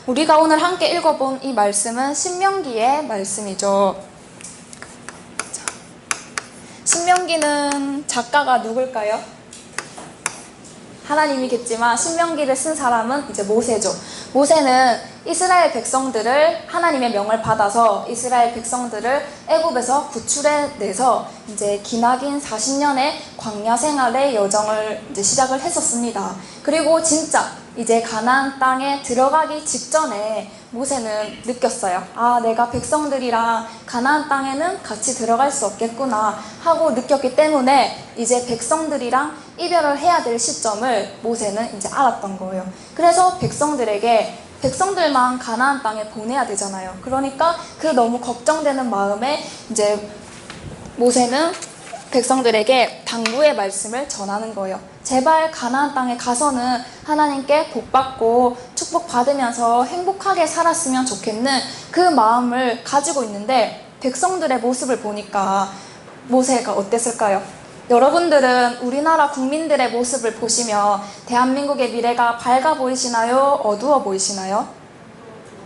우리가 오늘 함께 읽어본 이 말씀은 신명기의 말씀이죠. 신명기는 작가가 누굴까요? 하나님이겠지만 신명기를 쓴 사람은 이제 모세죠. 모세는 이스라엘 백성들을 하나님의 명을 받아서 이스라엘 백성들을 애굽에서 구출해내서 이제 기나긴 40년의 광야 생활의 여정을 이제 시작을 했었습니다. 그리고 진짜 이제 가나안 땅에 들어가기 직전에 모세는 느꼈어요. 아, 내가 백성들이랑 가나안 땅에는 같이 들어갈 수 없겠구나 하고 느꼈기 때문에 이제 백성들이랑 이별을 해야 될 시점을 모세는 이제 알았던 거예요. 그래서 백성들만 가나안 땅에 보내야 되잖아요. 그러니까 그 너무 걱정되는 마음에 이제 모세는 백성들에게 당부의 말씀을 전하는 거예요. 제발 가나안 땅에 가서는 하나님께 복받고 축복받으면서 행복하게 살았으면 좋겠는 그 마음을 가지고 있는데 백성들의 모습을 보니까 모세가 어땠을까요? 여러분들은 우리나라 국민들의 모습을 보시면 대한민국의 미래가 밝아 보이시나요? 어두워 보이시나요?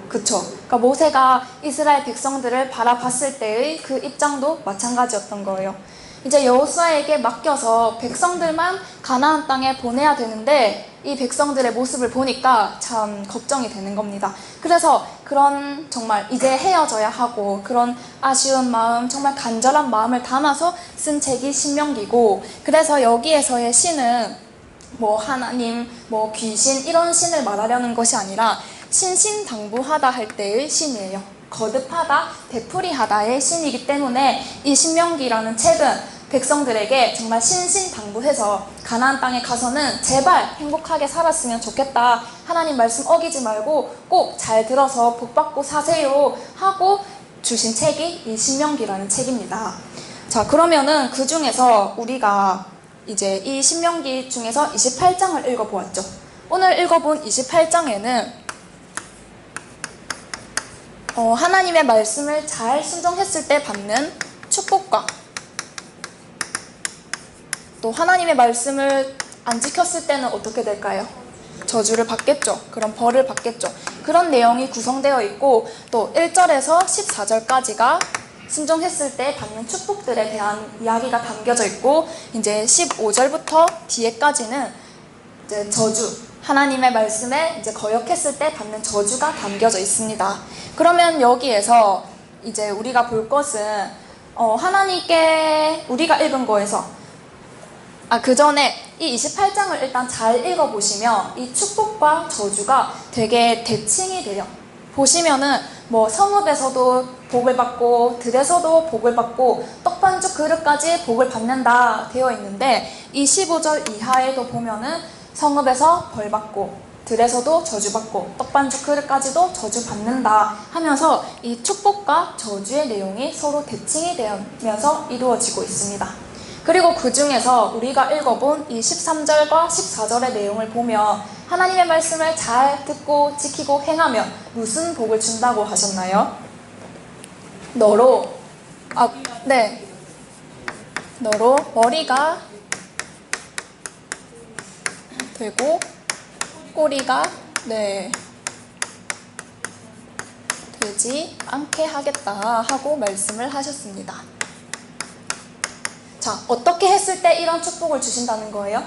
그쵸? 그러니까 모세가 이스라엘 백성들을 바라봤을 때의 그 입장도 마찬가지였던 거예요. 이제 여호수아에게 맡겨서 백성들만 가나안 땅에 보내야 되는데 이 백성들의 모습을 보니까 참 걱정이 되는 겁니다. 그래서 그런 정말 이제 헤어져야 하고 그런 아쉬운 마음, 정말 간절한 마음을 담아서 쓴 책이 신명기고, 그래서 여기에서의 신은 뭐 하나님, 뭐 귀신 이런 신을 말하려는 것이 아니라 신신당부하다 할 때의 신이에요. 거듭하다, 되풀이하다의 신이기 때문에 이 신명기라는 책은 백성들에게 정말 신신당부해서 가나안 땅에 가서는 제발 행복하게 살았으면 좋겠다, 하나님 말씀 어기지 말고 꼭 잘 들어서 복받고 사세요 하고 주신 책이 이 신명기라는 책입니다. 자, 그러면은 그 중에서 우리가 이제 이 신명기 중에서 28장을 읽어보았죠. 오늘 읽어본 28장에는 하나님의 말씀을 잘 순종했을 때 받는 축복과 또 하나님의 말씀을 안 지켰을 때는 어떻게 될까요? 저주를 받겠죠. 그런 벌을 받겠죠. 그런 내용이 구성되어 있고, 또 1절에서 14절까지가 순종했을 때 받는 축복들에 대한 이야기가 담겨져 있고, 이제 15절부터 뒤에까지는 이제 저주, 하나님의 말씀에 이제 거역했을 때 받는 저주가 담겨져 있습니다. 그러면 여기에서 이제 우리가 볼 것은 하나님께 우리가 읽은 거에서 그 전에 이 28장을 일단 잘 읽어보시면 이 축복과 저주가 되게 대칭이 돼요. 보시면은 뭐 성읍에서도 복을 받고 들에서도 복을 받고 떡반죽 그릇까지 복을 받는다 되어 있는데, 이 15절 이하에도 보면은 성읍에서 벌 받고 들에서도 저주 받고 떡반죽 그릇까지도 저주 받는다 하면서 이 축복과 저주의 내용이 서로 대칭이 되면서 이루어지고 있습니다. 그리고 그 중에서 우리가 읽어본 이 13절과 14절의 내용을 보면 하나님의 말씀을 잘 듣고 지키고 행하면 무슨 복을 준다고 하셨나요? 너로 머리가 되고 꼬리가 되지 않게 하겠다 하고 말씀을 하셨습니다. 자, 어떻게 했을 때 이런 축복을 주신다는 거예요?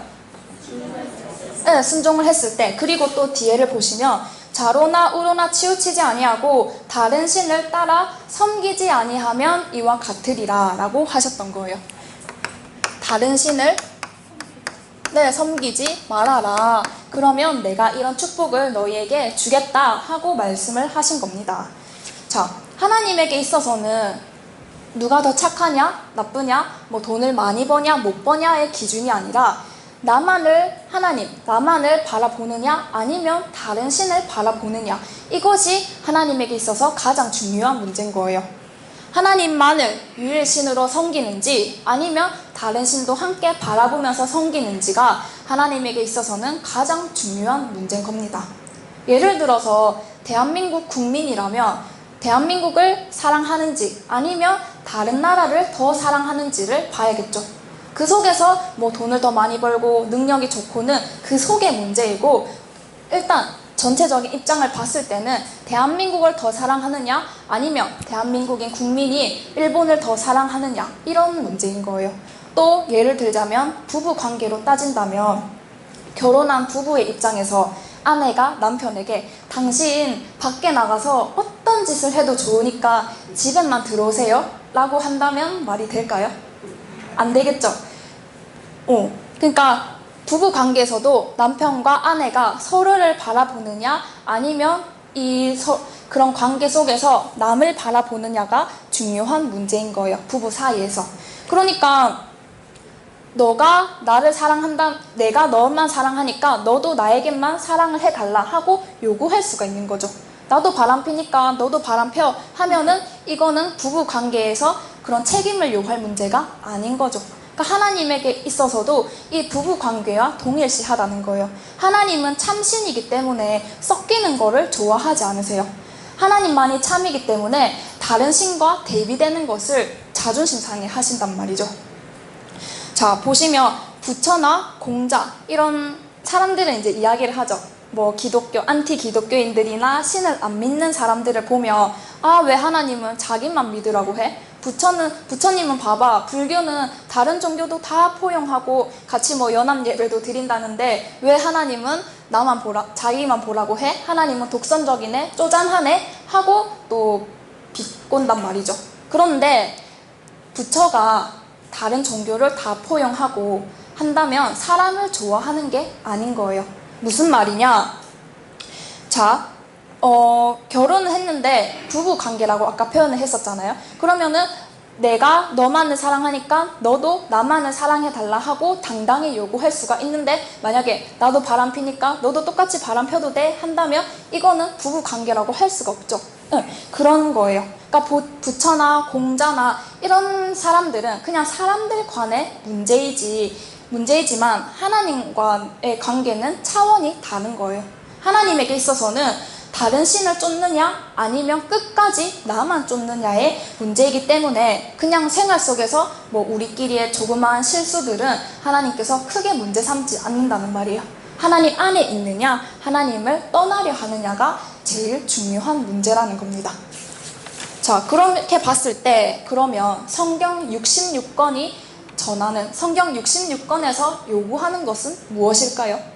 네, 순종을 했을 때. 그리고 또 뒤에를 보시면 좌로나 우로나 치우치지 아니하고 다른 신을 따라 섬기지 아니하면 이와 같으리라 라고 하셨던 거예요. 다른 신을 섬기지 말아라. 그러면 내가 이런 축복을 너희에게 주겠다 하고 말씀을 하신 겁니다. 자, 하나님에게 있어서는 누가 더 착하냐, 나쁘냐, 뭐 돈을 많이 버냐, 못 버냐의 기준이 아니라 나만을 바라보느냐 아니면 다른 신을 바라보느냐, 이것이 하나님에게 있어서 가장 중요한 문제인 거예요. 하나님만을 유일신으로 섬기는지 아니면 다른 신도 함께 바라보면서 섬기는지가 하나님에게 있어서는 가장 중요한 문제인 겁니다. 예를 들어서 대한민국 국민이라면 대한민국을 사랑하는지 아니면 다른 나라를 더 사랑하는지를 봐야겠죠. 그 속에서 뭐 돈을 더 많이 벌고 능력이 좋고는 그 속의 문제이고, 일단 전체적인 입장을 봤을 때는 대한민국을 더 사랑하느냐 아니면 대한민국인 국민이 일본을 더 사랑하느냐 이런 문제인 거예요. 또 예를 들자면 부부 관계로 따진다면 결혼한 부부의 입장에서 아내가 남편에게 당신 밖에 나가서 어떤 짓을 해도 좋으니까 집에만 들어오세요 라고 한다면 말이 될까요? 안 되겠죠. 그러니까 부부 관계에서도 남편과 아내가 서로를 바라보느냐 아니면 그런 관계 속에서 남을 바라보느냐가 중요한 문제인 거예요. 부부 사이에서. 그러니까 너가 나를 사랑한다, 내가 너만 사랑하니까 너도 나에게만 사랑을 해달라 하고 요구할 수가 있는 거죠. 나도 바람피니까 너도 바람펴 하면은 이거는 부부 관계에서 그런 책임을 요구할 문제가 아닌 거죠. 그러니까 하나님에게 있어서도 이 부부 관계와 동일시하다는 거예요. 하나님은 참신이기 때문에 섞이는 거를 좋아하지 않으세요. 하나님만이 참이기 때문에 다른 신과 대비되는 것을 자존심 상해 하신단 말이죠. 자, 보시면 부처나 공자 이런 사람들은 이제 이야기를 하죠. 뭐 기독교, 안티 기독교인들이나 신을 안 믿는 사람들을 보면 왜 하나님은 자기만 믿으라고 해? 부처님은 봐봐, 불교는 다른 종교도 다 포용하고 같이 뭐 연합 예배도 드린다는데 왜 하나님은 자기만 보라고 해? 하나님은 독선적이네, 쪼잔하네 하고 또 비꼰단 말이죠. 그런데 부처가 다른 종교를 다 포용하고 한다면 사람을 좋아하는 게 아닌 거예요. 무슨 말이냐? 자, 결혼을 했는데 부부 관계라고 아까 표현을 했었잖아요. 그러면은 내가 너만을 사랑하니까 너도 나만을 사랑해달라 하고 당당히 요구할 수가 있는데 만약에 나도 바람피니까 너도 똑같이 바람펴도 돼 한다면 이거는 부부 관계라고 할 수가 없죠. 그런 거예요. 그러니까 부처나 공자나 이런 사람들은 그냥 사람들 간의 문제이지만 하나님과의 관계는 차원이 다른 거예요. 하나님에게 있어서는 다른 신을 쫓느냐 아니면 끝까지 나만 쫓느냐의 문제이기 때문에 그냥 생활 속에서 뭐 우리끼리의 조그마한 실수들은 하나님께서 크게 문제 삼지 않는다는 말이에요. 하나님 안에 있느냐 하나님을 떠나려 하느냐가 제일 중요한 문제라는 겁니다. 자, 그렇게 봤을 때 그러면 성경 66권이 전하는 성경 66권에서 요구하는 것은 무엇일까요?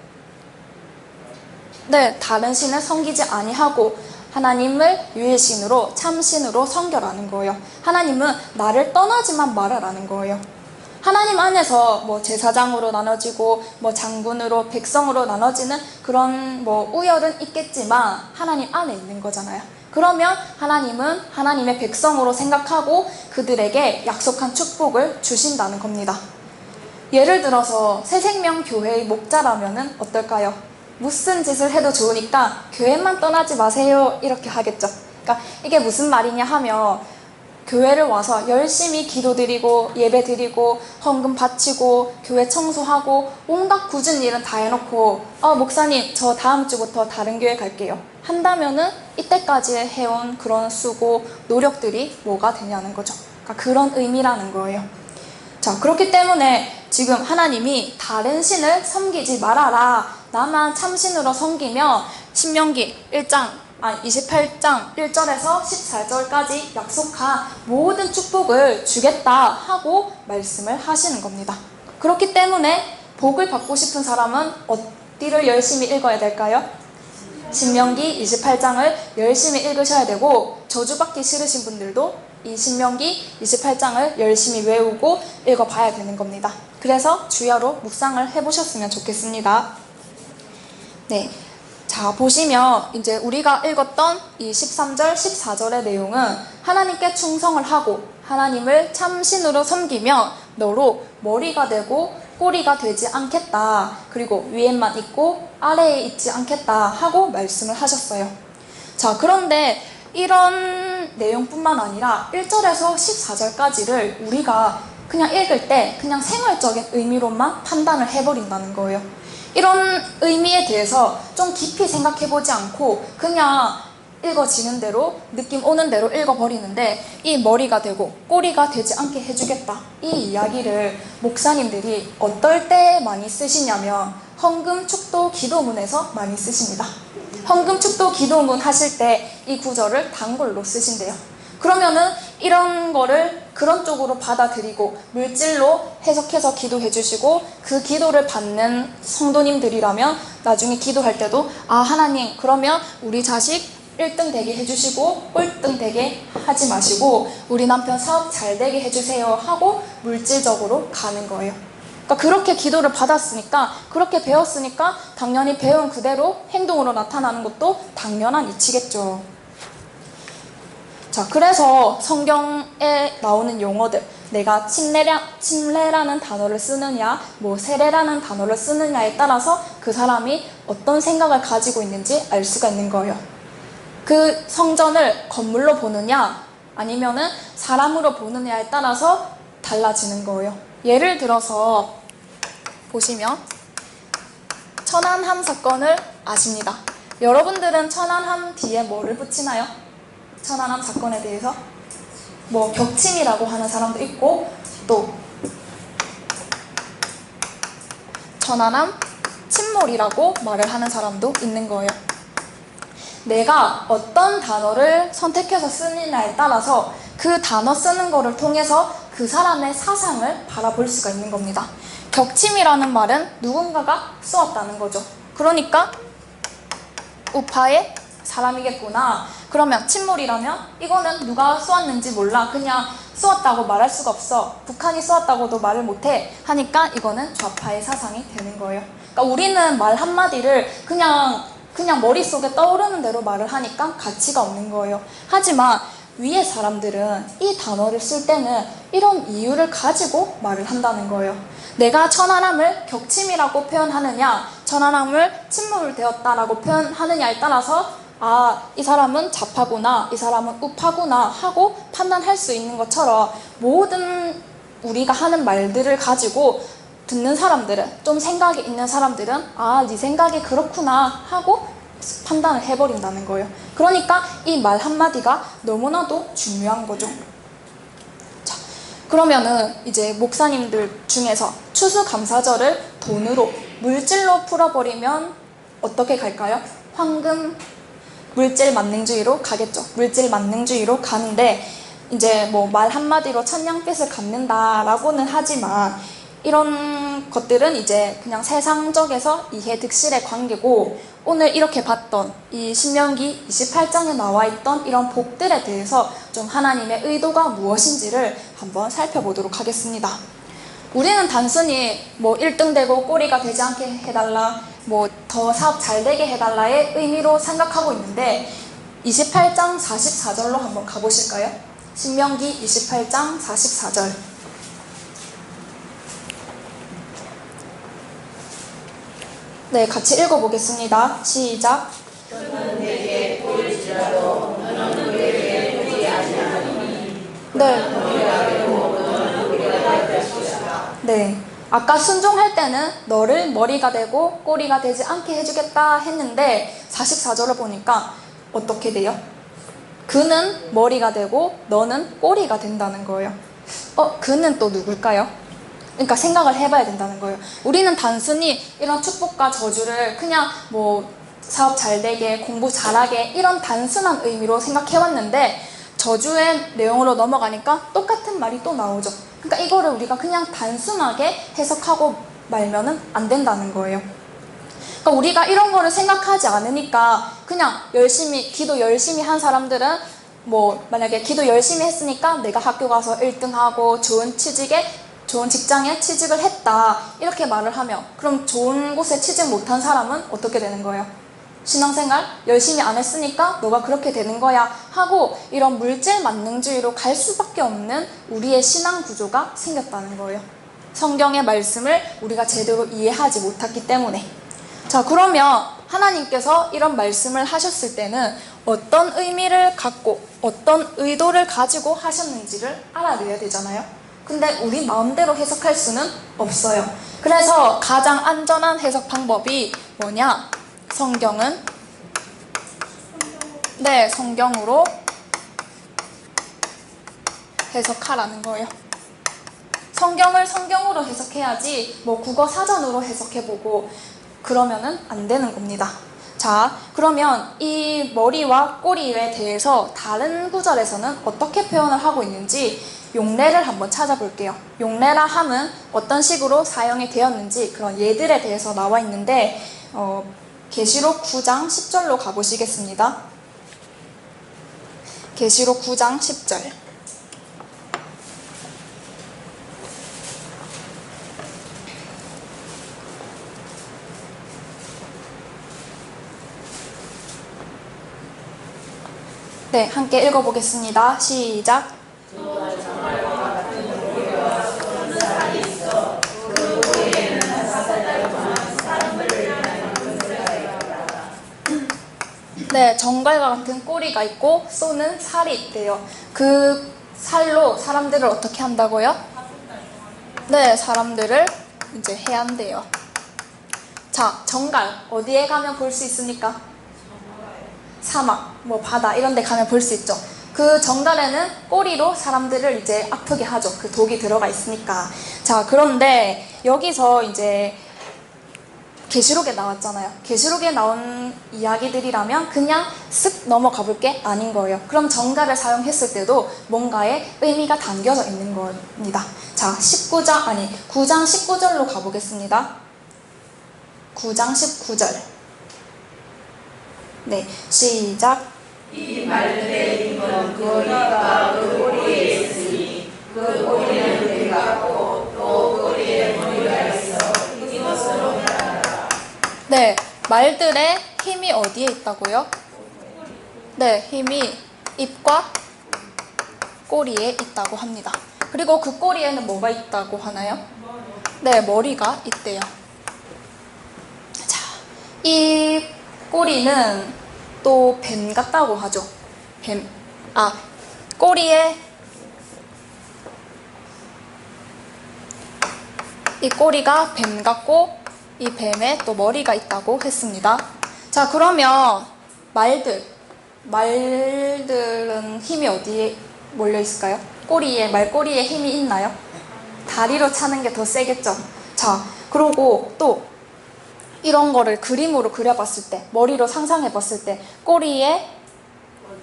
네, 다른 신을 섬기지 아니하고 하나님을 유일신으로 참신으로 섬겨라는 거예요. 하나님은 나를 떠나지만 말아라는 거예요. 하나님 안에서 뭐 제사장으로 나눠지고 뭐 장군으로 백성으로 나눠지는 그런 뭐 우열은 있겠지만 하나님 안에 있는 거잖아요. 그러면 하나님은 하나님의 백성으로 생각하고 그들에게 약속한 축복을 주신다는 겁니다. 예를 들어서 새생명교회의 목자라면은 어떨까요? 무슨 짓을 해도 좋으니까 교회만 떠나지 마세요 이렇게 하겠죠. 그러니까 이게 무슨 말이냐 하면 교회를 와서 열심히 기도드리고 예배드리고 헌금 바치고 교회 청소하고 온갖 굳은 일은 다 해놓고 목사님 저 다음 주부터 다른 교회 갈게요 한다면은 이때까지 해온 그런 수고 노력들이 뭐가 되냐는 거죠. 그러니까 그런 의미라는 거예요. 자, 그렇기 때문에 지금 하나님이 다른 신을 섬기지 말아라, 나만 참신으로 섬기며 신명기 28장 1절에서 14절까지 약속한 모든 축복을 주겠다 하고 말씀을 하시는 겁니다. 그렇기 때문에 복을 받고 싶은 사람은 어디를 열심히 읽어야 될까요? 신명기 28장을 열심히 읽으셔야 되고, 저주받기 싫으신 분들도 이 신명기 28장을 열심히 외우고 읽어봐야 되는 겁니다. 그래서 주야로 묵상을 해보셨으면 좋겠습니다. 네. 자, 보시면 이제 우리가 읽었던 이 13절, 14절의 내용은 하나님께 충성을 하고 하나님을 참신으로 섬기며 너로 머리가 되고 꼬리가 되지 않겠다. 그리고 위에만 있고 아래에 있지 않겠다 하고 말씀을 하셨어요. 자, 그런데 이런 내용뿐만 아니라 1절에서 14절까지를 우리가 그냥 읽을 때 그냥 생활적인 의미로만 판단을 해버린다는 거예요. 이런 의미에 대해서 좀 깊이 생각해보지 않고 그냥 읽어지는 대로 느낌 오는 대로 읽어버리는데, 이 머리가 되고 꼬리가 되지 않게 해주겠다, 이 이야기를 목사님들이 어떨 때 많이 쓰시냐면 헌금, 축도, 기도문에서 많이 쓰십니다. 헌금 축도 기도문 하실 때 이 구절을 단글로 쓰신대요. 그러면은 이런 거를 그런 쪽으로 받아들이고 물질로 해석해서 기도해 주시고 그 기도를 받는 성도님들이라면 나중에 기도할 때도 아 하나님 그러면 우리 자식 1등 되게 해주시고 꼴등 되게 하지 마시고 우리 남편 사업 잘 되게 해주세요 하고 물질적으로 가는 거예요. 그러니까 그렇게 기도를 받았으니까 그렇게 배웠으니까 당연히 배운 그대로 행동으로 나타나는 것도 당연한 이치겠죠. 자, 그래서 성경에 나오는 용어들 내가 침례라는 단어를 쓰느냐 뭐 세례라는 단어를 쓰느냐에 따라서 그 사람이 어떤 생각을 가지고 있는지 알 수가 있는 거예요. 그 성전을 건물로 보느냐 아니면은 사람으로 보느냐에 따라서 달라지는 거예요. 예를 들어서 보시면 천안함 사건을 아십니다. 여러분들은 천안함 뒤에 뭐를 붙이나요? 천안함 사건에 대해서 뭐 격침이라고 하는 사람도 있고 또 천안함 침몰이라고 말을 하는 사람도 있는 거예요. 내가 어떤 단어를 선택해서 쓰느냐에 따라서 그 단어 쓰는 거를 통해서 그 사람의 사상을 바라볼 수가 있는 겁니다. 격침이라는 말은 누군가가 쏘았다는 거죠. 그러니까 우파의 사람이겠구나. 그러면 침몰이라면 이거는 누가 쏘았는지 몰라. 그냥 쏘았다고 말할 수가 없어. 북한이 쏘았다고도 말을 못해. 하니까 이거는 좌파의 사상이 되는 거예요. 그러니까 우리는 말 한마디를 그냥 머릿속에 떠오르는 대로 말을 하니까 가치가 없는 거예요. 하지만 위의 사람들은 이 단어를 쓸 때는 이런 이유를 가지고 말을 한다는 거예요. 내가 천안함을 격침이라고 표현하느냐 천안함을 침몰되었다라고 표현하느냐에 따라서 아, 이 사람은 좌파구나 이 사람은 우파구나 하고 판단할 수 있는 것처럼 모든 우리가 하는 말들을 가지고 듣는 사람들은 좀 생각이 있는 사람들은 아, 네 생각이 그렇구나 하고 판단을 해버린다는 거예요. 그러니까 이 말 한마디가 너무나도 중요한 거죠. 자, 그러면은 이제 목사님들 중에서 추수감사절을 돈으로 물질로 풀어버리면 어떻게 갈까요? 황금 물질 만능주의로 가겠죠. 물질 만능주의로 가는데 이제 뭐 말 한마디로 천냥빚을 갚는다라고는 하지만 이런 것들은 이제 그냥 세상적에서 이해득실의 관계고 오늘 이렇게 봤던 이 신명기 28장에 나와 있던 이런 복들에 대해서 좀 하나님의 의도가 무엇인지를 한번 살펴보도록 하겠습니다. 우리는 단순히 뭐 1등 되고 꼬리가 되지 않게 해달라 뭐 더 사업 잘 되게 해달라의 의미로 생각하고 있는데 28장 44절로 한번 가보실까요? 신명기 28장 44절 네, 같이 읽어보겠습니다. 시작. 너는 내게 보일지라도 너는 우리에게 보지 아니하노니 네. 우리가 되고 너는 우리가 될 것이다. 네. 아까 순종할 때는 너를 머리가 되고 꼬리가 되지 않게 해주겠다 했는데 44절을 보니까 어떻게 돼요? 그는 머리가 되고 너는 꼬리가 된다는 거예요. 그는 또 누굴까요? 그러니까 생각을 해봐야 된다는 거예요. 우리는 단순히 이런 축복과 저주를 그냥 뭐 사업 잘 되게 공부 잘하게 이런 단순한 의미로 생각해왔는데 저주의 내용으로 넘어가니까 똑같은 말이 또 나오죠. 그러니까 이거를 우리가 그냥 단순하게 해석하고 말면은 안 된다는 거예요. 그러니까 우리가 이런 거를 생각하지 않으니까 그냥 열심히 기도 열심히 한 사람들은 뭐 만약에 기도 열심히 했으니까 내가 학교 가서 1등하고 좋은 직장에 취직을 했다 이렇게 말을 하면 그럼 좋은 곳에 취직 못한 사람은 어떻게 되는 거예요? 신앙생활 열심히 안 했으니까 너가 그렇게 되는 거야 하고 이런 물질 만능주의로 갈 수밖에 없는 우리의 신앙 구조가 생겼다는 거예요. 성경의 말씀을 우리가 제대로 이해하지 못했기 때문에. 자, 그러면 하나님께서 이런 말씀을 하셨을 때는 어떤 의미를 갖고 어떤 의도를 가지고 하셨는지를 알아내야 되잖아요. 근데 우리 마음대로 해석할 수는 없어요. 그래서 가장 안전한 해석 방법이 뭐냐? 성경은 성경으로 해석하라는 거예요. 성경을 성경으로 해석해야지 뭐 국어 사전으로 해석해보고 그러면은 안 되는 겁니다. 자, 그러면 이 머리와 꼬리에 대해서 다른 구절에서는 어떻게 표현을 하고 있는지 용례를 한번 찾아볼게요. 용례라 함은 어떤 식으로 사용이 되었는지 그런 예들에 대해서 나와 있는데 계시록 9장 10절로 가보시겠습니다. 계시록 9장 10절. 네, 함께 읽어보겠습니다. 시작. 네, 정갈과 같은 꼬리가 있고 쏘는 살이 있대요. 그 살로 사람들을 어떻게 한다고요? 네, 사람들을 이제 해한대요. 자, 정갈 어디에 가면 볼 수 있습니까? 사막, 뭐 바다 이런 데 가면 볼 수 있죠. 그 정갈에는 꼬리로 사람들을 이제 아프게 하죠. 그 독이 들어가 있으니까. 자, 그런데 여기서 이제 계시록에 나왔잖아요. 계시록에 나온 이야기들이라면 그냥 쓱 넘어가 볼 게 아닌 거예요. 그럼 정갈을 사용했을 때도 뭔가의 의미가 담겨져 있는 겁니다. 자, 9장 19절로 가보겠습니다. 9장 19절. 네, 시작. 이 말들의 힘은 머리가 그 꼬리에 있으니 그 꼬리는 배 같고 또 꼬리에 머리가 있어 이것으로 말하라. 네, 말들의 힘이 어디에 있다고요? 네, 힘이 입과 꼬리에 있다고 합니다. 그리고 그 꼬리에는 뭐가 있다고 하나요? 네, 머리가 있대요. 자, 이 꼬리는 또 뱀 같다고 하죠. 꼬리에 이 꼬리가 뱀 같고 이 뱀에 또 머리가 있다고 했습니다. 자, 그러면 말들은 힘이 어디에 몰려 있을까요? 말꼬리에 힘이 있나요? 다리로 차는 게 더 세겠죠. 자, 그리고 또 이런 거를 그림으로 그려봤을 때, 머리로 상상해봤을 때 꼬리에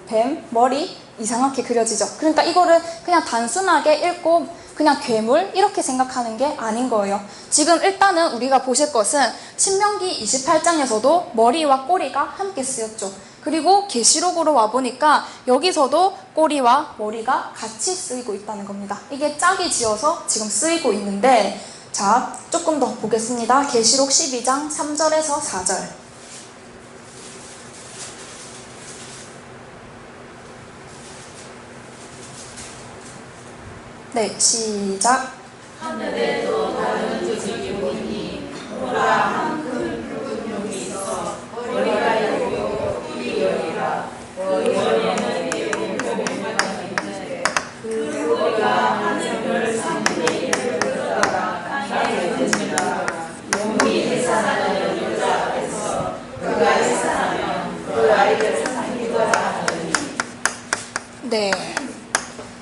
뱀, 머리 이상하게 그려지죠. 그러니까 이거를 그냥 단순하게 읽고 그냥 괴물 이렇게 생각하는 게 아닌 거예요. 지금 일단은 우리가 보실 것은 신명기 28장에서도 머리와 꼬리가 함께 쓰였죠. 그리고 계시록으로 와보니까 여기서도 꼬리와 머리가 같이 쓰이고 있다는 겁니다. 이게 짝이 지어서 지금 쓰이고 있는데, 자, 조금 더 보겠습니다. 계시록 12장 3절에서 4절. 네, 시작. 하늘에도 다른 조직이 보니 보라 한 큰 붉은 용이 있어 머리가 있고 입이 열이라 그 열에는 예쁜 뱀과 있는데 그 꼬리가 하늘을 3분의 1을 들어다가 땅에 던지라. 용이 해산하는 여자 앞에서 그가 해산하면 그 아이를 살리더라 하더니. 네.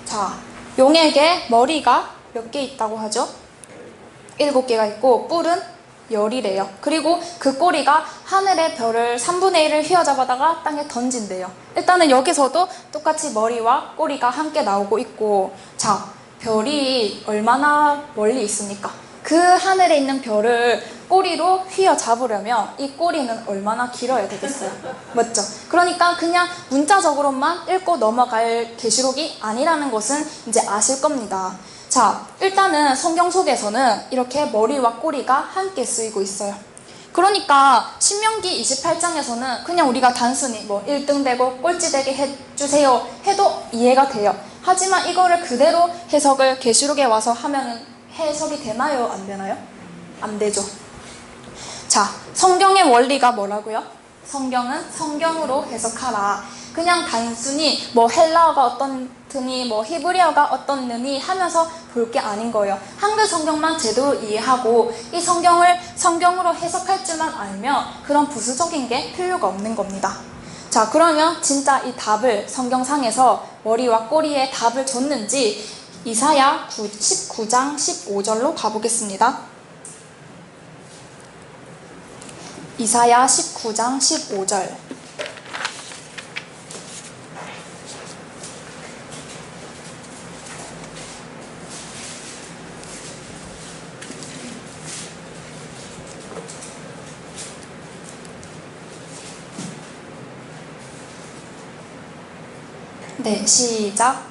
자, 용에게 머리가 몇 개 있다고 하죠? 7개가 있고 뿔은 열이래요. 그리고 그 꼬리가 하늘의 별을 3분의 1을 휘어잡아다가 땅에 던진대요. 일단은 여기서도 똑같이 머리와 꼬리가 함께 나오고 있고, 자, 별이 얼마나 멀리 있습니까? 그 하늘에 있는 별을 꼬리로 휘어잡으려면 이 꼬리는 얼마나 길어야 되겠어요? 맞죠? 그러니까 그냥 문자적으로만 읽고 넘어갈 계시록이 아니라는 것은 이제 아실 겁니다. 자, 일단은 성경 속에서는 이렇게 머리와 꼬리가 함께 쓰이고 있어요. 그러니까 신명기 28장에서는 그냥 우리가 단순히 뭐 1등 되고 꼴찌 되게 해주세요 해도 이해가 돼요. 하지만 이거를 그대로 해석을 계시록에 와서 하면은 해석이 되나요? 안 되나요? 안 되죠. 자, 성경의 원리가 뭐라고요? 성경은 성경으로 해석하라. 그냥 단순히 뭐 헬라어가 어떻느니 뭐 히브리어가 어떻느니 하면서 볼 게 아닌 거예요. 한글 성경만 제대로 이해하고 이 성경을 성경으로 해석할 줄만 알면 그런 부수적인 게 필요가 없는 겁니다. 자, 그러면 진짜 이 답을 성경상에서 머리와 꼬리에 답을 줬는지 이사야 19장 15절로 가보겠습니다. 이사야 19장 15절. 네, 시작.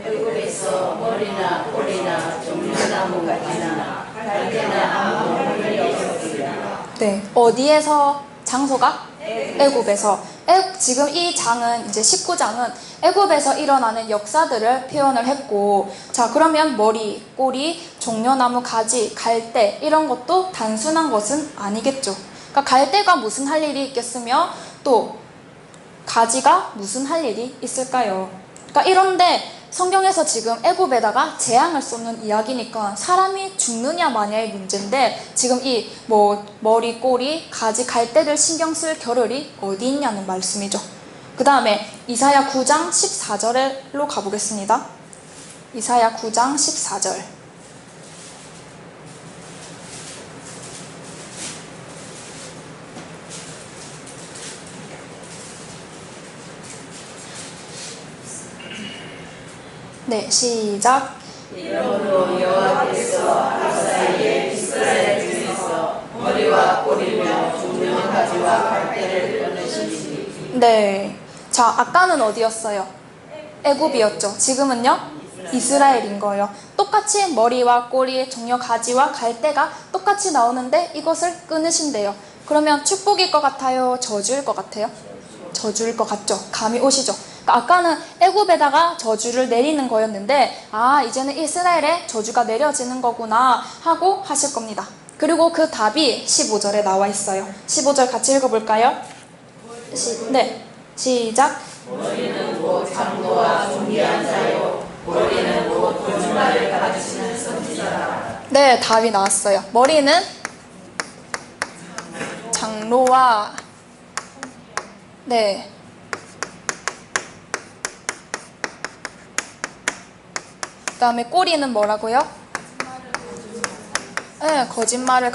애굽에서 머리나 꼬리나 종려나무 가지나 갈대나 아무 물이 없었으리라. 네, 어디에서 장소가? 애굽에서. 지금 이 장은 이제 19장은 애굽에서 일어나는 역사들을 표현을 했고, 자, 그러면 머리, 꼬리, 종려나무 가지, 갈대 이런 것도 단순한 것은 아니겠죠. 그러니까 갈대가 무슨 할 일이 있겠으며 또 가지가 무슨 할 일이 있을까요? 그러니까 이런데 성경에서 지금 애굽에다가 재앙을 쏟는 이야기니까 사람이 죽느냐 마냐의 문제인데 지금 이 머리, 꼬리, 가지, 갈대를 신경 쓸 겨를이 어디 있냐는 말씀이죠. 그 다음에 이사야 9장 14절로 가보겠습니다. 이사야 9장 14절. 네, 시작. 이러므로 여호와께서 앞사이에 이스라엘 중에서 머리와 꼬리며 종려 가지와 갈대를 끊으시니. 네. 자, 아까는 어디였어요? 애굽이었죠. 지금은요? 이스라엘인 거예요. 똑같이 머리와 꼬리, 종려 가지와 갈대가 똑같이 나오는데 이것을 끊으신대요. 그러면 축복일 것 같아요? 저주일 것 같아요? 저주일 것 같죠? 감이 오시죠? 아까는 애굽에다가 저주를 내리는 거였는데 이제는 이스라엘에 저주가 내려지는 거구나 하고 하실 겁니다. 그리고 그 답이 15절에 나와 있어요. 15절 같이 읽어볼까요? 네, 시작. 머리는 곧 장로와 존귀한 자요 머리는 곧 거짓말을 가르치는 선지자라. 네, 답이 나왔어요. 머리는 장로와 네, 그 다음에 꼬리는 뭐라고요? 네, 거짓말을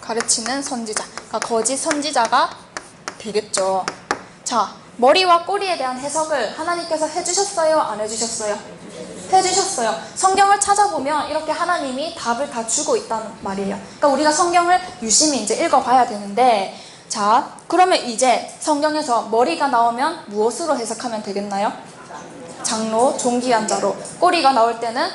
가르치는 선지자. 그러니까 거짓 선지자가 되겠죠. 자, 머리와 꼬리에 대한 해석을 하나님께서 해주셨어요? 안 해주셨어요? 해주셨어요. 성경을 찾아보면 이렇게 하나님이 답을 다 주고 있다는 말이에요. 그러니까 우리가 성경을 유심히 이제 읽어봐야 되는데, 자, 그러면 이제 성경에서 머리가 나오면 무엇으로 해석하면 되겠나요? 장로, 존귀한 자로. 꼬리가 나올 때는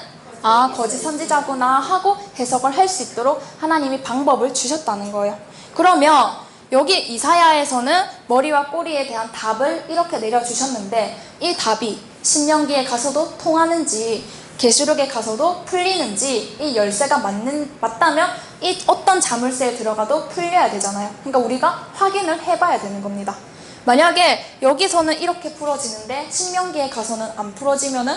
거짓 선지자구나 하고 해석을 할 수 있도록 하나님이 방법을 주셨다는 거예요. 그러면 여기 이사야에서는 머리와 꼬리에 대한 답을 이렇게 내려주셨는데 이 답이 신명기에 가서도 통하는지 계시록에 가서도 풀리는지 이 열쇠가 맞다면 이 어떤 자물쇠에 들어가도 풀려야 되잖아요. 그러니까 우리가 확인을 해봐야 되는 겁니다. 만약에 여기서는 이렇게 풀어지는데 신명기에 가서는 안 풀어지면은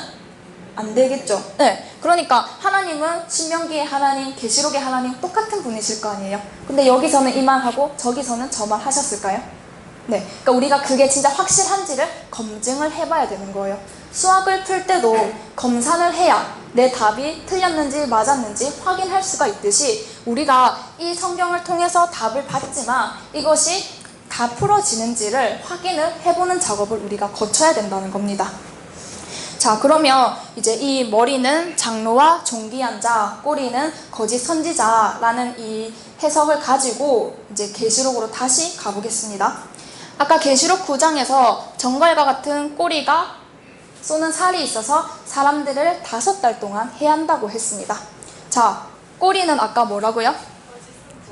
안 되겠죠. 네, 그러니까 하나님은 신명기의 하나님, 계시록의 하나님 똑같은 분이실 거 아니에요. 근데 여기서는 이만 하고 저기서는 저만 하셨을까요? 네, 그러니까 우리가 그게 진짜 확실한지를 검증을 해봐야 되는 거예요. 수학을 풀 때도 검사를 해야 내 답이 틀렸는지 맞았는지 확인할 수가 있듯이 우리가 이 성경을 통해서 답을 받지만 이것이 다 풀어지는지를 확인을 해보는 작업을 우리가 거쳐야 된다는 겁니다. 자, 그러면 이제 이 머리는 장로와 존귀한 자, 꼬리는 거짓 선지자라는 이 해석을 가지고 이제 계시록으로 다시 가보겠습니다. 아까 계시록 9장에서 정갈과 같은 꼬리가 쏘는 살이 있어서 사람들을 5달 동안 해야 한다고 했습니다. 자, 꼬리는 아까 뭐라고요?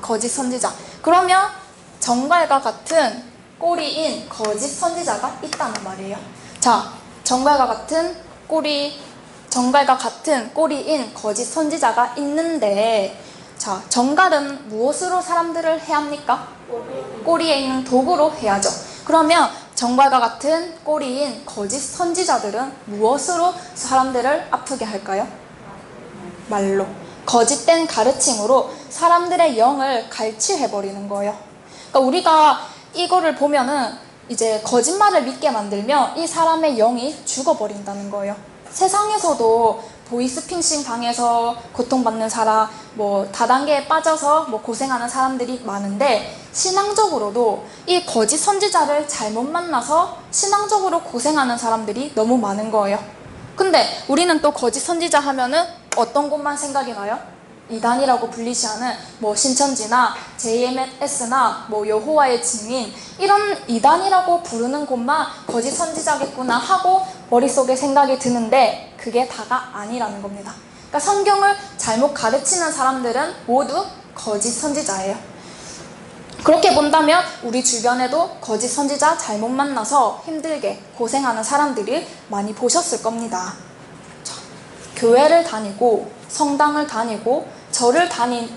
거짓 선지자. 그러면 정갈과 같은 꼬리인 거짓 선지자가 있다는 말이에요. 자, 정갈과 같은 꼬리인 거짓 선지자가 있는데, 자, 정갈은 무엇으로 사람들을 해야 합니까? 꼬리에 있는 도구로 해야죠. 그러면 정갈과 같은 꼬리인 거짓 선지자들은 무엇으로 사람들을 아프게 할까요? 말로. 거짓된 가르침으로 사람들의 영을 갈취해버리는 거예요. 그러니까 우리가 이거를 보면은 이제 거짓말을 믿게 만들면 이 사람의 영이 죽어버린다는 거예요. 세상에서도 보이스피싱 당해서 고통받는 사람, 뭐 다단계에 빠져서 뭐 고생하는 사람들이 많은데, 신앙적으로도 이 거짓 선지자를 잘못 만나서 신앙적으로 고생하는 사람들이 너무 많은 거예요. 근데 우리는 또 거짓 선지자 하면은 어떤 곳만 생각이 나요? 이단이라고 불리시하는 뭐 신천지나 JMS나 뭐 여호와의 증인, 이런 이단이라고 부르는 곳만 거짓 선지자겠구나 하고 머릿속에 생각이 드는데, 그게 다가 아니라는 겁니다. 그러니까 성경을 잘못 가르치는 사람들은 모두 거짓 선지자예요. 그렇게 본다면 우리 주변에도 거짓 선지자 잘못 만나서 힘들게 고생하는 사람들을 많이 보셨을 겁니다. 자, 교회를 다니고 성당을 다니고 절을 다니는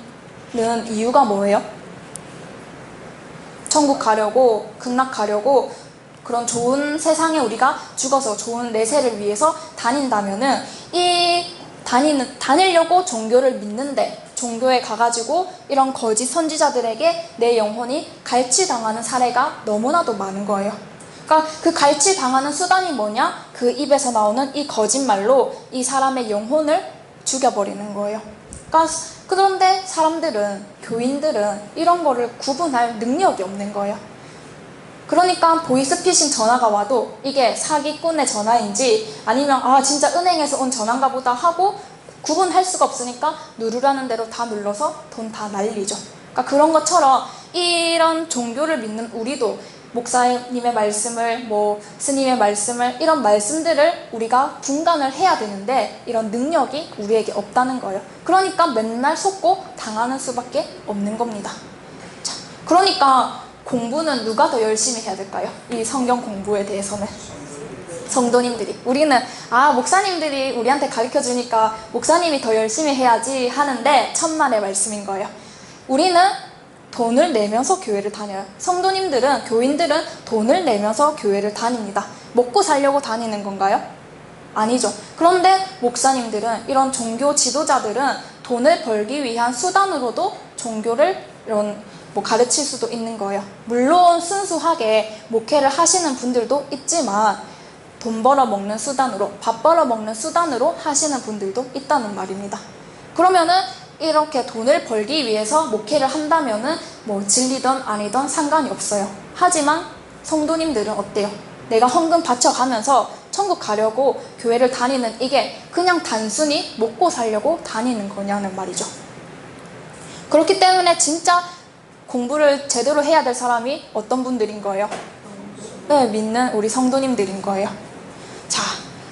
이유가 뭐예요? 천국 가려고, 극락 가려고, 그런 좋은 세상에 우리가 죽어서 좋은 내세를 위해서 다닌다면은, 다니려고 종교를 믿는데, 종교에 가가지고 이런 거짓 선지자들에게 내 영혼이 갈취당하는 사례가 너무나도 많은 거예요. 그러니까 그 갈취당하는 수단이 뭐냐? 그 입에서 나오는 이 거짓말로 이 사람의 영혼을 죽여버리는 거예요. 그런데 사람들은, 교인들은 이런 거를 구분할 능력이 없는 거예요. 그러니까 보이스피싱 전화가 와도 이게 사기꾼의 전화인지 아니면 진짜 은행에서 온 전화인가 보다 하고 구분할 수가 없으니까 누르라는 대로 다 눌러서 돈 다 날리죠. 그러니까 그런 것처럼 이런 종교를 믿는 우리도 목사님의 말씀을, 뭐 스님의 말씀을, 이런 말씀들을 우리가 분간을 해야 되는데 이런 능력이 우리에게 없다는 거예요. 그러니까 맨날 속고 당하는 수밖에 없는 겁니다. 자, 그러니까 공부는 누가 더 열심히 해야 될까요? 이 성경 공부에 대해서는 성도님들이. 우리는 목사님들이 우리한테 가르쳐주니까 목사님이 더 열심히 해야지 하는데 천만의 말씀인 거예요. 우리는 돈을 내면서 교회를 다녀요. 성도님들은, 교인들은 돈을 내면서 교회를 다닙니다. 먹고 살려고 다니는 건가요? 아니죠. 그런데 목사님들은, 이런 종교 지도자들은 돈을 벌기 위한 수단으로도 종교를 가르칠 수도 있는 거예요. 물론 순수하게 목회를 하시는 분들도 있지만 돈 벌어먹는 수단으로, 밥 벌어먹는 수단으로 하시는 분들도 있다는 말입니다. 그러면은 이렇게 돈을 벌기 위해서 목회를 한다면은 뭐 진리든 아니든 상관이 없어요. 하지만 성도님들은 어때요? 내가 헌금 바쳐가면서 천국 가려고 교회를 다니는 이게 그냥 단순히 먹고 살려고 다니는 거냐는 말이죠. 그렇기 때문에 진짜 공부를 제대로 해야 될 사람이 어떤 분들인 거예요? 네, 믿는 우리 성도님들인 거예요. 자,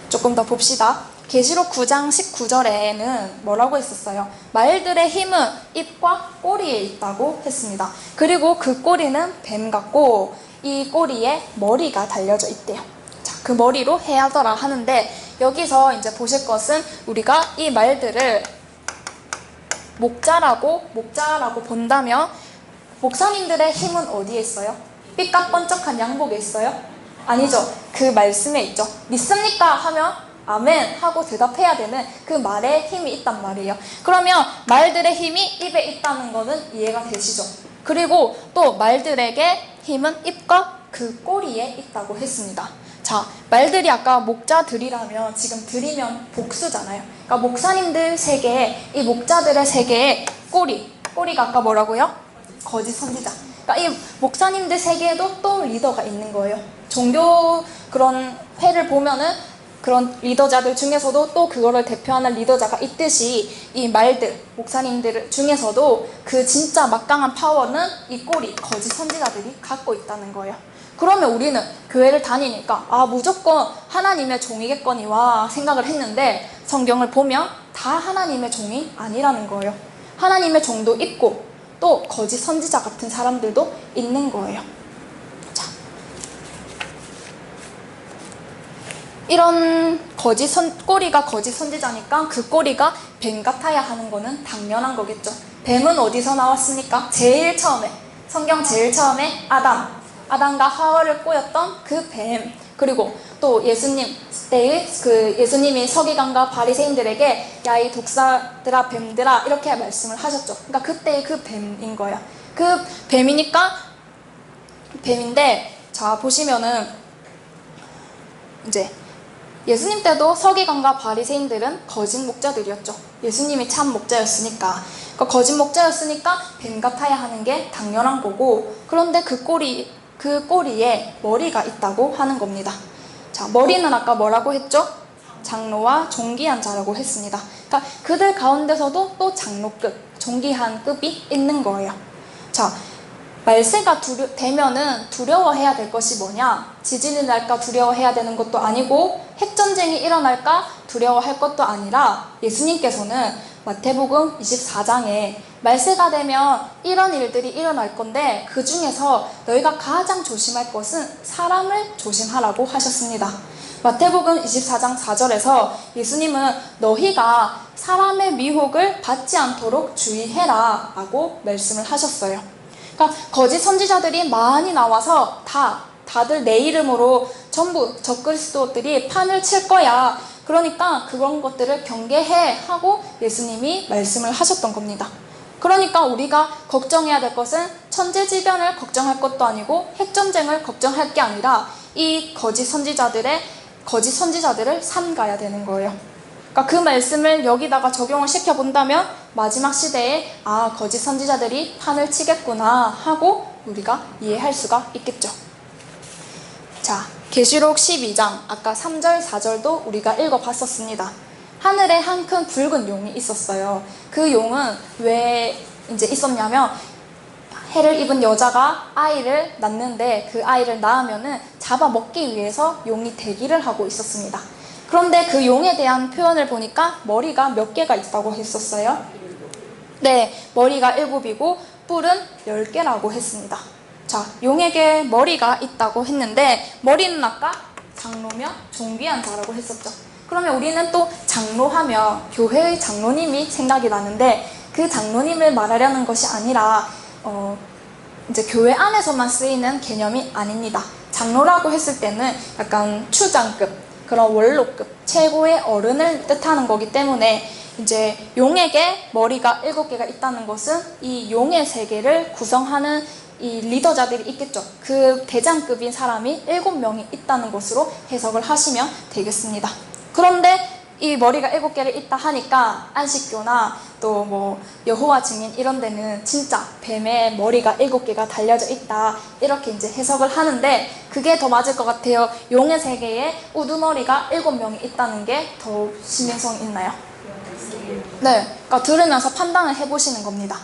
조금 더 봅시다. 계시록 9장 19절에는 뭐라고 했었어요? 말들의 힘은 입과 꼬리에 있다고 했습니다. 그리고 그 꼬리는 뱀 같고 이 꼬리에 머리가 달려져 있대요. 자, 그 머리로 해하더라 하는데, 여기서 이제 보실 것은 우리가 이 말들을 목자라고 본다면 목사님들의 힘은 어디에 있어요? 삐까뻔쩍한 양복에 있어요? 아니죠. 그 말씀에 있죠. 믿습니까? 하면 아멘 하고 대답해야 되는 그 말에 힘이 있단 말이에요. 그러면 말들의 힘이 입에 있다는 거는 이해가 되시죠? 그리고 또 말들에게 힘은 입과 그 꼬리에 있다고 했습니다. 자, 말들이 아까 목자들이라면 지금 들이면 복수잖아요. 그러니까 목사님들 세계에, 이 목자들의 세계에 꼬리가 아까 뭐라고요? 거짓 선지자. 그러니까 이 목사님들 세계에도 또 리더가 있는 거예요. 종교 그런 회를 보면은 그런 리더자들 중에서도 또 그거를 대표하는 리더자가 있듯이 이 말들, 목사님들 중에서도 그 진짜 막강한 파워는 이 꼬리, 거짓 선지자들이 갖고 있다는 거예요. 그러면 우리는 교회를 다니니까 무조건 하나님의 종이겠거니와 생각을 했는데, 성경을 보면 다 하나님의 종이 아니라는 거예요. 하나님의 종도 있고 또 거짓 선지자 같은 사람들도 있는 거예요. 자, 이런 꼬리가 거짓 선지자니까 그 꼬리가 뱀 같아야 하는 거는 당연한 거겠죠. 뱀은 어디서 나왔습니까? 제일 처음에, 성경 제일 처음에 아담과 하와를 꼬였던 그 뱀. 그리고 또 예수님 때의 그 예수님이 서기관과 바리새인들에게 야, 이 독사들아, 뱀들아, 이렇게 말씀을 하셨죠. 그러니까 그때의 그 뱀인 거예요. 그 뱀인데, 자 보시면은 이제 예수님 때도 서기관과 바리새인들은 거짓 목자들이었죠. 예수님이 참 목자였으니까. 그러니까 거짓 목자였으니까 뱀 같아야 하는 게 당연한 거고, 그런데 그 꼬리에 머리가 있다고 하는 겁니다. 자, 머리는 아까 뭐라고 했죠? 장로와 존귀한 자라고 했습니다. 그러니까 그들 가운데서도 또 장로급, 존귀한 급이 있는 거예요. 자, 말세가 되면은 두려워해야 될 것이 뭐냐? 지진이 날까 두려워해야 되는 것도 아니고 핵전쟁이 일어날까 두려워할 것도 아니라 예수님께서는 마태복음 24장에 말세가 되면 이런 일들이 일어날 건데 그 중에서 너희가 가장 조심할 것은 사람을 조심하라고 하셨습니다. 마태복음 24장 4절에서 예수님은 너희가 사람의 미혹을 받지 않도록 주의해라 라고 말씀을 하셨어요. 그러니까 거짓 선지자들이 많이 나와서 다들 내 이름으로 전부 적그리스도들이 판을 칠 거야. 그러니까 그런 것들을 경계해 하고 예수님이 말씀을 하셨던 겁니다. 그러니까 우리가 걱정해야 될 것은 천재지변을 걱정할 것도 아니고 핵전쟁을 걱정할 게 아니라 이 거짓 선지자들을 삼가야 되는 거예요. 그러니까 그 말씀을 여기다가 적용을 시켜본다면 마지막 시대에 거짓 선지자들이 판을 치겠구나 하고 우리가 이해할 수가 있겠죠. 자, 계시록 12장 아까 3절 4절도 우리가 읽어봤었습니다. 하늘에 한 큰 붉은 용이 있었어요. 그 용은 왜 이제 있었냐면 해를 입은 여자가 아이를 낳는데 그 아이를 낳으면은 잡아먹기 위해서 용이 대기를 하고 있었습니다. 그런데 그 용에 대한 표현을 보니까 머리가 몇 개가 있다고 했었어요? 네, 머리가 7이고 뿔은 10개라고 했습니다. 자, 용에게 머리가 있다고 했는데 머리는 아까 장로며 존귀한 자라고 했었죠. 그러면 우리는 또 장로하며 교회의 장로님이 생각이 나는데 그 장로님을 말하려는 것이 아니라 이제 교회 안에서만 쓰이는 개념이 아닙니다. 장로라고 했을 때는 약간 추장급, 그런 원로급, 최고의 어른을 뜻하는 거기 때문에 이제 용에게 머리가 7개가 있다는 것은 이 용의 세계를 구성하는 이 리더자들이 있겠죠. 그 대장급인 사람이 7명이 있다는 것으로 해석을 하시면 되겠습니다. 그런데 이 머리가 7개를 있다 하니까 안식교나 또 뭐 여호와 증인 이런 데는 진짜 뱀의 머리가 7개가 달려져 있다 이렇게 이제 해석을 하는데 그게 더 맞을 것 같아요. 용의 세계에 우두머리가 7명이 있다는 게 더 신빙성이 있나요? 네, 그러니까 들으면서 판단을 해보시는 겁니다.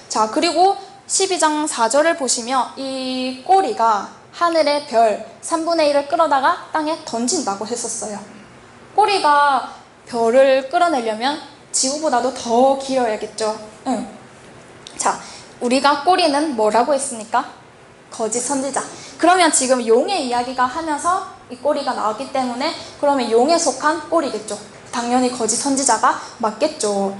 자, 그리고 12장 4절을 보시면 이 꼬리가 하늘의 별 3분의 1을 끌어다가 땅에 던진다고 했었어요. 꼬리가 별을 끌어내려면 지구보다도 더 길어야겠죠. 자, 우리가 꼬리는 뭐라고 했습니까? 거짓 선지자. 그러면 지금 용의 이야기가 하면서 이 꼬리가 나왔기 때문에 그러면 용에 속한 꼬리겠죠. 당연히 거짓 선지자가 맞겠죠.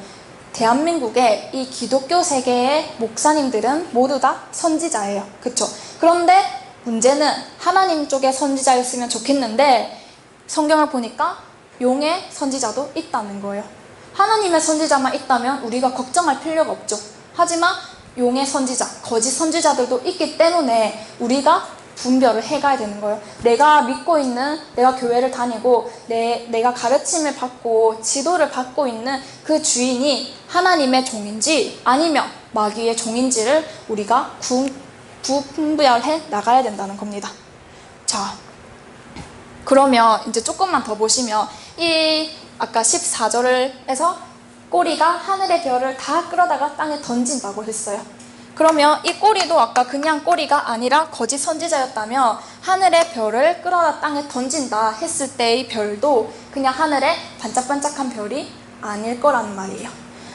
대한민국의 이 기독교 세계의 목사님들은 모두 다 선지자예요. 그쵸? 그런데 문제는 하나님 쪽의 선지자였으면 좋겠는데 성경을 보니까 용의 선지자도 있다는 거예요. 하나님의 선지자만 있다면 우리가 걱정할 필요가 없죠. 하지만 용의 선지자, 거짓 선지자들도 있기 때문에 우리가 분별을 해가야 되는 거예요. 내가 믿고 있는, 내가 교회를 다니고 내가 가르침을 받고 지도를 받고 있는 그 주인이 하나님의 종인지 아니면 마귀의 종인지를 우리가 분별해 나가야 된다는 겁니다. 자, 그러면 이제 조금만 더 보시면 이 아까 14절에서 꼬리가 하늘의 별을 다 끌어다가 땅에 던진다고 했어요. 그러면 이 꼬리도 아까 그냥 꼬리가 아니라 거짓 선지자였다면 하늘의 별을 끌어다 땅에 던진다 했을 때의 별도 그냥 하늘에 반짝반짝한 별이 아닐 거라는 말이에요.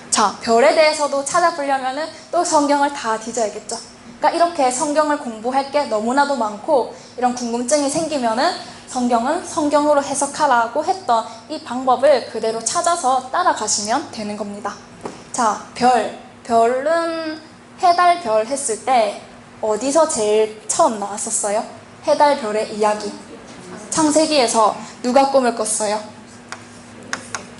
자, 별에 대해서도 찾아보려면 또 성경을 다 뒤져야겠죠. 그러니까 이렇게 성경을 공부할 게 너무나도 많고 이런 궁금증이 생기면은 성경은 성경으로 해석하라고 했던 이 방법을 그대로 찾아서 따라가시면 되는 겁니다. 자, 별은 해달별 했을 때 어디서 제일 처음 나왔었어요? 해달별의 이야기. 창세기에서 누가 꿈을 꿨어요?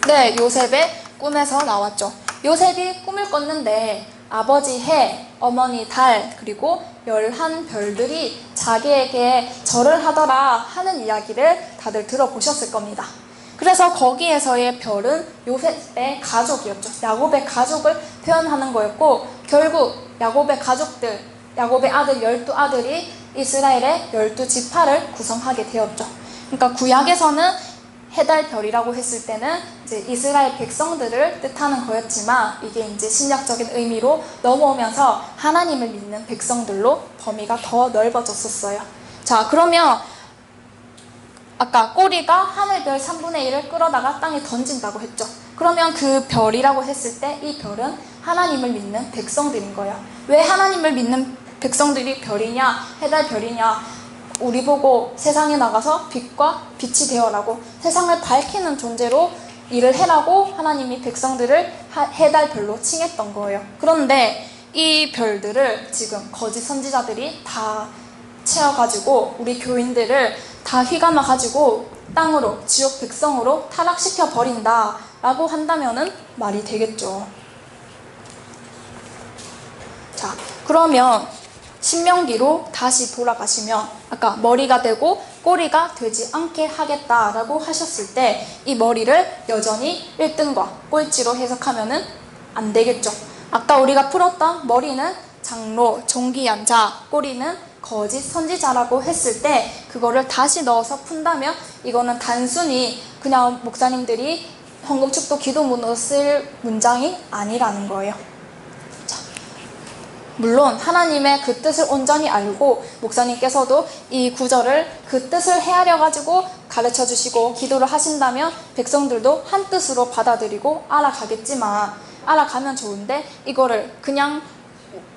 네, 요셉의 꿈에서 나왔죠. 요셉이 꿈을 꿨는데 아버지 해, 어머니 달, 그리고 11별들이 자기에게 절을 하더라 하는 이야기를 다들 들어보셨을 겁니다. 그래서 거기에서의 별은 요셉의 가족이었죠. 야곱의 가족을 표현하는 거였고, 결국 야곱의 가족들, 야곱의 아들 12아들이 이스라엘의 12지파를 구성하게 되었죠. 그러니까 구약에서는 해달별이라고 했을 때는 이제 이스라엘 백성들을 뜻하는 거였지만, 이게 이제 신약적인 의미로 넘어오면서 하나님을 믿는 백성들로 범위가 더 넓어졌었어요. 자, 그러면 아까 꼬리가 하늘별 3분의 1을 끌어다가 땅에 던진다고 했죠. 그러면 그 별이라고 했을 때 이 별은 하나님을 믿는 백성들인 거예요. 왜 하나님을 믿는 백성들이 별이냐, 해달별이냐? 우리 보고 세상에 나가서 빛과 빛이 되어라고, 세상을 밝히는 존재로 일을 해라고 하나님이 백성들을 해달별로 칭했던 거예요. 그런데 이 별들을 지금 거짓 선지자들이 다 채워가지고 우리 교인들을 다 휘감아가지고 땅으로, 지옥 백성으로 타락시켜 버린다 라고 한다면은 말이 되겠죠. 자, 그러면 신명기로 다시 돌아가시면 아까 머리가 되고 꼬리가 되지 않게 하겠다라고 하셨을 때 이 머리를 여전히 1등과 꼴찌로 해석하면은 안 되겠죠. 아까 우리가 풀었던 머리는 장로, 존귀한 자, 꼬리는 거짓 선지자라고 했을 때 그거를 다시 넣어서 푼다면 이거는 단순히 그냥 목사님들이 헌금축도 기도문으로 쓸 문장이 아니라는 거예요. 물론 하나님의 그 뜻을 온전히 알고 목사님께서도 이 구절을 그 뜻을 헤아려 가지고 가르쳐 주시고 기도를 하신다면 백성들도 한 뜻으로 받아들이고 알아가겠지만, 알아가면 좋은데 이거를 그냥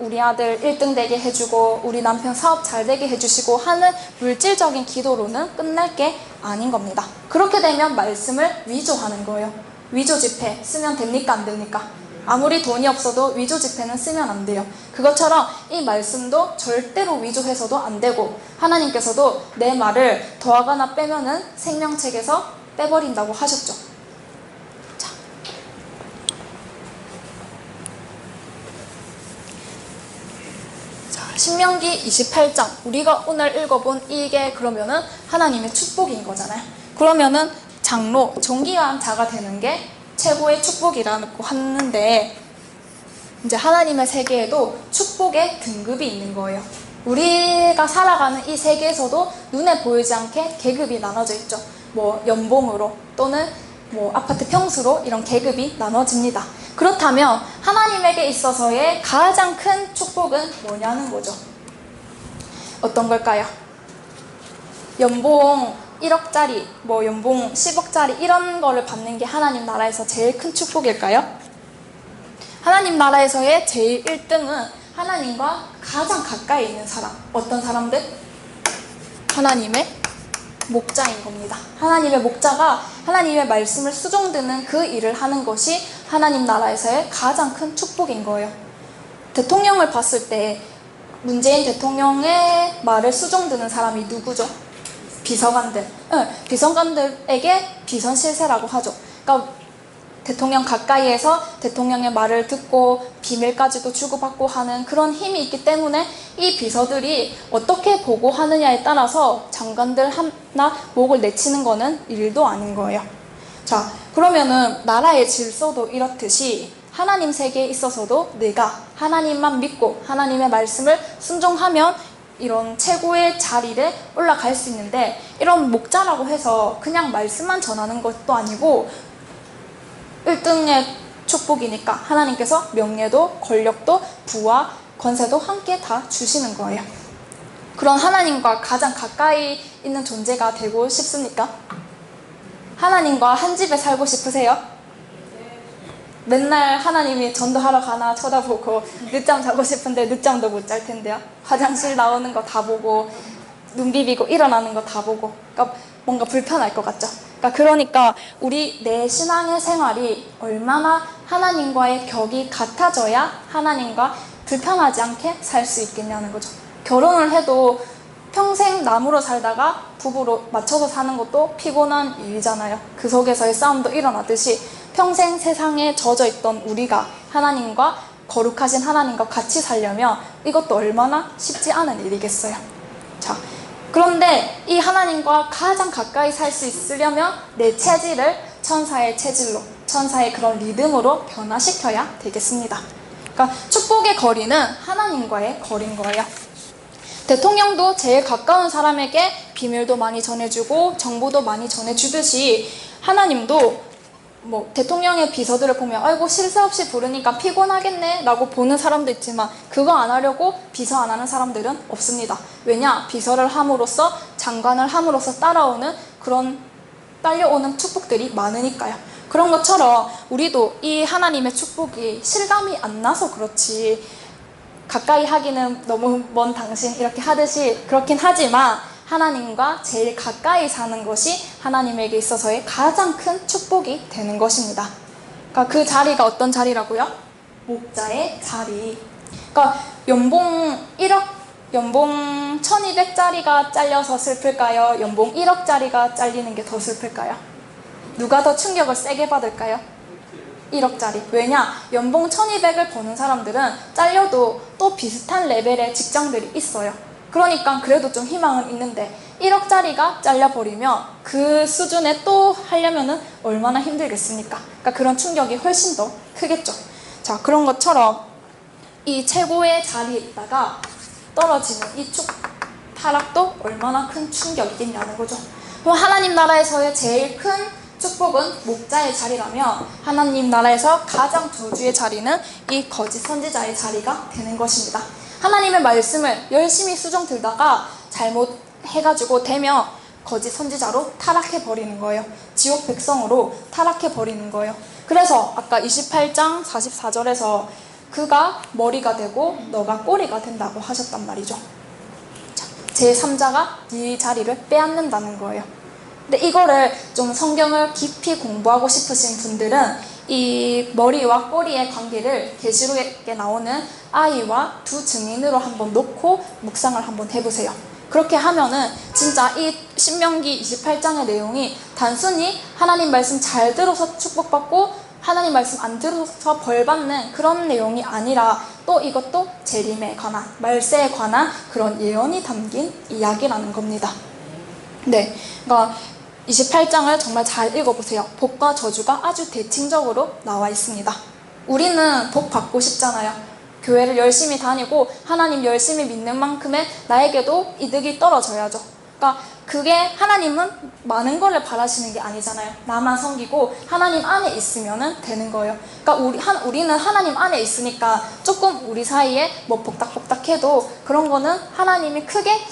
우리 아들 1등 되게 해주고 우리 남편 사업 잘 되게 해주시고 하는 물질적인 기도로는 끝날 게 아닌 겁니다. 그렇게 되면 말씀을 위조하는 거예요. 위조 지폐 쓰면 됩니까, 안 됩니까? 아무리 돈이 없어도 위조 지폐는 쓰면 안 돼요. 그것처럼 이 말씀도 절대로 위조해서도 안 되고, 하나님께서도 내 말을 더하거나 빼면은 생명책에서 빼버린다고 하셨죠. 자, 신명기 28장 우리가 오늘 읽어본 이게 그러면은 하나님의 축복인 거잖아요. 그러면은 장로, 존귀한 자가 되는 게 최고의 축복이라고 하는데, 이제 하나님의 세계에도 축복의 등급이 있는 거예요. 우리가 살아가는 이 세계에서도 눈에 보이지 않게 계급이 나눠져 있죠. 뭐 연봉으로 또는 뭐 아파트 평수로 이런 계급이 나눠집니다. 그렇다면 하나님에게 있어서의 가장 큰 축복은 뭐냐는 거죠. 어떤 걸까요? 연봉 1억짜리, 뭐 연봉 10억짜리 이런 거를 받는 게 하나님 나라에서 제일 큰 축복일까요? 하나님 나라에서의 제일 1등은 하나님과 가장 가까이 있는 사람. 어떤 사람들? 하나님의 목자인 겁니다. 하나님의 목자가 하나님의 말씀을 수종드는 그 일을 하는 것이 하나님 나라에서의 가장 큰 축복인 거예요. 대통령을 봤을 때 문재인 대통령의 말을 수종드는 사람이 누구죠? 비서관들. 비서관들에게 비선실세라고 하죠. 그러니까 대통령 가까이에서 대통령의 말을 듣고 비밀까지도 주고받고 하는 그런 힘이 있기 때문에 이 비서들이 어떻게 보고하느냐에 따라서 장관들 하나 목을 내치는 거는 일도 아닌 거예요. 자, 그러면은 나라의 질서도 이렇듯이 하나님 세계에 있어서도 내가 하나님만 믿고 하나님의 말씀을 순종하면 이런 최고의 자리에 올라갈 수 있는데, 이런 목자라고 해서 그냥 말씀만 전하는 것도 아니고 1등의 축복이니까 하나님께서 명예도 권력도 부와 권세도 함께 다 주시는 거예요. 그런 하나님과 가장 가까이 있는 존재가 되고 싶습니까? 하나님과 한 집에 살고 싶으세요? 맨날 하나님이 전도하러 가나 쳐다보고 늦잠 자고 싶은데 늦잠도 못 잘 텐데요. 화장실 나오는 거 다 보고 눈 비비고 일어나는 거 다 보고, 그러니까 뭔가 불편할 것 같죠. 그러니까 우리 내 신앙의 생활이 얼마나 하나님과의 격이 같아져야 하나님과 불편하지 않게 살 수 있겠냐는 거죠. 결혼을 해도 평생 남으로 살다가 부부로 맞춰서 사는 것도 피곤한 일이잖아요. 그 속에서의 싸움도 일어나듯이 평생 세상에 젖어 있던 우리가 하나님과 거룩하신 하나님과 같이 살려면 이것도 얼마나 쉽지 않은 일이겠어요. 자, 그런데 이 하나님과 가장 가까이 살 수 있으려면 내 체질을 천사의 체질로, 천사의 그런 리듬으로 변화시켜야 되겠습니다. 그러니까 축복의 거리는 하나님과의 거리인 거예요. 대통령도 제일 가까운 사람에게 비밀도 많이 전해주고 정보도 많이 전해주듯이 하나님도 뭐 대통령의 비서들을 보면 아이고 쉴 새 없이 부르니까 피곤하겠네 라고 보는 사람도 있지만 그거 안 하려고 비서 안 하는 사람들은 없습니다. 왜냐? 비서를 함으로써 장관을 함으로써 따라오는 그런 딸려오는 축복들이 많으니까요. 그런 것처럼 우리도 이 하나님의 축복이 실감이 안 나서 그렇지 가까이 하기는 너무 먼 당신 이렇게 하듯이 그렇긴 하지만 하나님과 제일 가까이 사는 것이 하나님에게 있어서의 가장 큰 축복이 되는 것입니다. 그러니까 그 자리가 어떤 자리라고요? 목자의 자리. 그러니까 연봉 1억, 연봉 1200짜리가 잘려서 슬플까요? 연봉 1억짜리가 잘리는 게 더 슬플까요? 누가 더 충격을 세게 받을까요? 1억짜리. 왜냐? 연봉 1200을 버는 사람들은 잘려도 또 비슷한 레벨의 직장들이 있어요. 그러니까 그래도 좀 희망은 있는데 1억짜리가 잘려버리면 그 수준에 또 하려면은 얼마나 힘들겠습니까? 그러니까 그런 충격이 훨씬 더 크겠죠. 자, 그런 것처럼 이 최고의 자리에 있다가 떨어지는 이 타락도 얼마나 큰 충격이겠냐는 거죠. 그럼 하나님 나라에서의 제일 큰 축복은 목자의 자리라면 하나님 나라에서 가장 저주의 자리는 이 거짓 선지자의 자리가 되는 것입니다. 하나님의 말씀을 열심히 수정 들다가 잘못해가지고 되면 거짓 선지자로 타락해버리는 거예요. 지옥 백성으로 타락해버리는 거예요. 그래서 아까 28장 44절에서 그가 머리가 되고 너가 꼬리가 된다고 하셨단 말이죠. 제3자가 네 자리를 빼앗는다는 거예요. 근데 이거를 좀 성경을 깊이 공부하고 싶으신 분들은 이 머리와 꼬리의 관계를 계시록에 나오는 아이와 두 증인으로 한번 놓고 묵상을 한번 해보세요. 그렇게 하면은 진짜 이 신명기 28장의 내용이 단순히 하나님 말씀 잘 들어서 축복받고 하나님 말씀 안 들어서 벌받는 그런 내용이 아니라 또 이것도 재림에 관한, 말세에 관한 그런 예언이 담긴 이야기라는 겁니다. 네, 그러니까 28장을 정말 잘 읽어보세요. 복과 저주가 아주 대칭적으로 나와 있습니다. 우리는 복 받고 싶잖아요. 교회를 열심히 다니고 하나님 열심히 믿는 만큼의 나에게도 이득이 떨어져야죠. 그러니까 그게 하나님은 많은 걸 바라시는 게 아니잖아요. 나만 섬기고 하나님 안에 있으면 되는 거예요. 그러니까 우리는 하나님 안에 있으니까 조금 우리 사이에 뭐 복닥복닥해도 그런 거는 하나님이 크게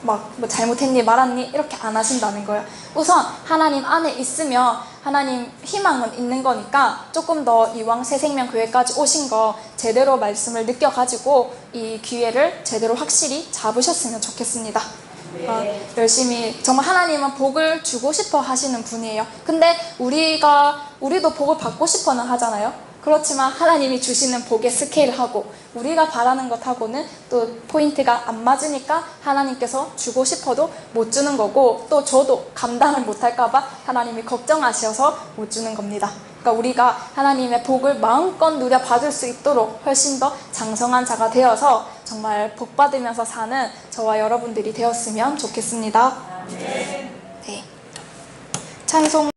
뭐 잘못했니 말았니 이렇게 안 하신다는 거예요. 우선 하나님 안에 있으면 하나님 희망은 있는 거니까 조금 더 이왕 새생명교회까지 오신 거 제대로 말씀을 느껴가지고 이 기회를 제대로 확실히 잡으셨으면 좋겠습니다. 열심히 정말 하나님은 복을 주고 싶어 하시는 분이에요. 근데 우리도 복을 받고 싶어는 하잖아요. 그렇지만 하나님이 주시는 복의 스케일하고 우리가 바라는 것하고는 또 포인트가 안 맞으니까 하나님께서 주고 싶어도 못 주는 거고 또 저도 감당을 못할까봐 하나님이 걱정하셔서 못 주는 겁니다. 그러니까 우리가 하나님의 복을 마음껏 누려받을 수 있도록 훨씬 더 장성한 자가 되어서 정말 복 받으면서 사는 저와 여러분들이 되었으면 좋겠습니다. 네. 찬송